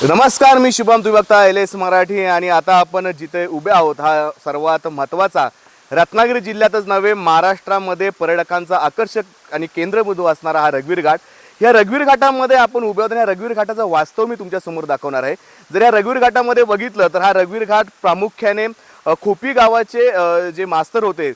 नमस्कार, मी शुभम. तुम्ही बघता LS मराठी. आणि आता आपण जिथे उभे आहोत हा सर्वात महत्त्वाचा रत्नागिरी जिल्ह्यातच नव्हे महाराष्ट्रामध्ये पर्यटकांचा आकर्षक आणि केंद्रबिंदू असणारा हा रघुवीर घाट. या रघुवीर घाटामध्ये आपण उभे आहोत. या रघुवीर घाटाचं वास्तव मी तुमच्या समोर दाखवणार आहे. जर या रघुवीर घाटामध्ये बघितलं तर हा रघुवीर घाट प्रामुख्याने खोपी गावाचे जे मास्तर होते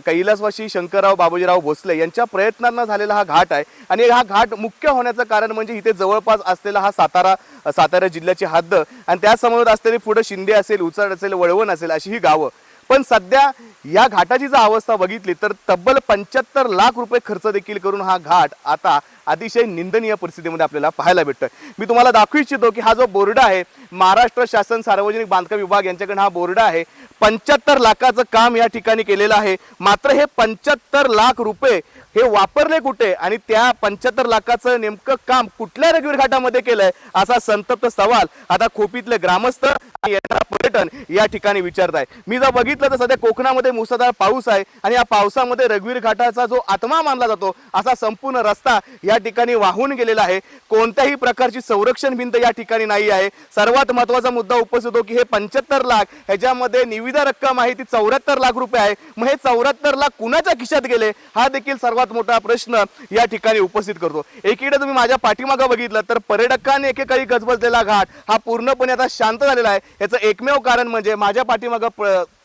कैलासवासी शंकरराव बाबूजीराव भोसले यांच्या प्रयत्नांना झालेला हा घाट आहे. आणि हा घाट मुख्य होण्याचं कारण म्हणजे इथे जवळपास असलेला हा सातारा जिल्ह्याची हद्द आणि त्यासमोर असलेली पुढे शिंदे असेल, उचाड असेल, वळवण असेल अशी ही गावं. पण सध्या या घाटाची जर अवस्था बघितली तर तब्बल 75 लाख रुपये खर्च देखील करून हा घाट आता अतिशय निंदनीय परिस्थितीमध्ये आपल्याला पाहायला भेटतोय. मी तुम्हाला दाखवू इच्छितो की हा जो बोर्ड आहे महाराष्ट्र शासन सार्वजनिक बांधकाम विभाग यांच्याकडे हा बोर्ड आहे. 75 लाखाचं काम या ठिकाणी केलेलं आहे. मात्र हे 75 लाख रुपये हे वापरले कुठे आणि त्या 75 लाखाचं नेमकं काम कुठल्या रघुवीर घाटामध्ये केलंय असा संतप्त सवाल आता खोपीतले ग्रामस्थ आणि येणारा पर्यटन या ठिकाणी विचारत आहे. मी जर बघितलं तर सध्या कोकणामध्ये मुसळधार पाऊस आहे आणि या पावसामध्ये रघुवीर घाटाचा जो आत्मा मानला जातो असा संपूर्ण रस्ता या ठिकाणी वाहून गेलेला आहे. कोणत्याही प्रकारची संरक्षण भिंत या ठिकाणी नाही आहे. सर्वात महत्त्वाचा मुद्दा उपस्थित होतो की हे 75 लाख ह्याच्यामध्ये निविदा रक्कम आहे ती 74 लाख रुपये आहे. मग हे 74 लाख कुणाच्या खिशात गेले हा देखील सर्वात मोठा प्रश्न या ठिकाणी उपस्थित करतो. एकीकडे तुम्ही माझ्या पाठीमागे बघितलं तर पर्यटकांनी एकेकाळी गजबजलेला घाट हा पूर्णपणे आता शांत झालेला आहे. याचं एकमेव कारण म्हणजे माझ्या पाठीमागे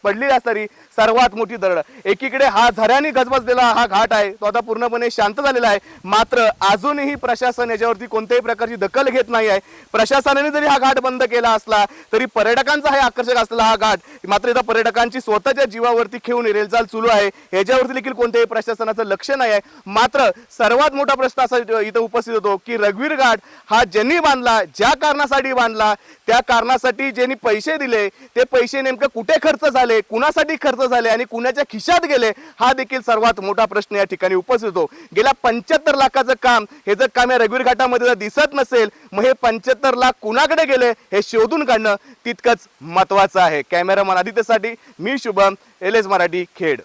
पडलेली असणारी सर्वात मोठी दरड. एकीकडे हा झऱ्याने गजबजलेला हा घाट आहे तो आता पूर्णपणे शांत झालेला आहे. मात्र अजूनही प्रशासन याच्यावरती कोणत्याही प्रकारची दखल घेत नाही आहे. प्रशासनाने जरी हा घाट बंद केला असला तरी पर्यटकांचा हे आकर्षक असलेला हा घाट मात्र इथं पर्यटकांची स्वतःच्या जीवावरती खेळून रेलचाल सुरू आहे. याच्यावरती देखील कोणत्याही प्रशासनाचं लक्ष नाही आहे. मात्र सर्वात मोठा प्रश्न असा इथं उपस्थित होतो की रघुवीर घाट हा ज्यांनी बांधला, ज्या कारणासाठी बांधला, त्या कारणासाठी ज्यांनी पैसे दिले ते पैसे नेमकं कुठे खर्च झाले, कुणासाठी खर्च झाले आणि कुणाच्या खिशात गेले हा देखील सर्वात मोठा प्रश्न या ठिकाणी उपस्थित होतो. गेल्या 75 लाखाचं काम हे जर काम या रघुवीर घाटामध्ये जर दिसत नसेल मग हे 75 लाख कुणाकडे गेले हे शोधून काढणं तितकंच महत्त्वाचं आहे. कॅमेरामन आदित्यसाठी मी शुभम, LS मराठी, खेड.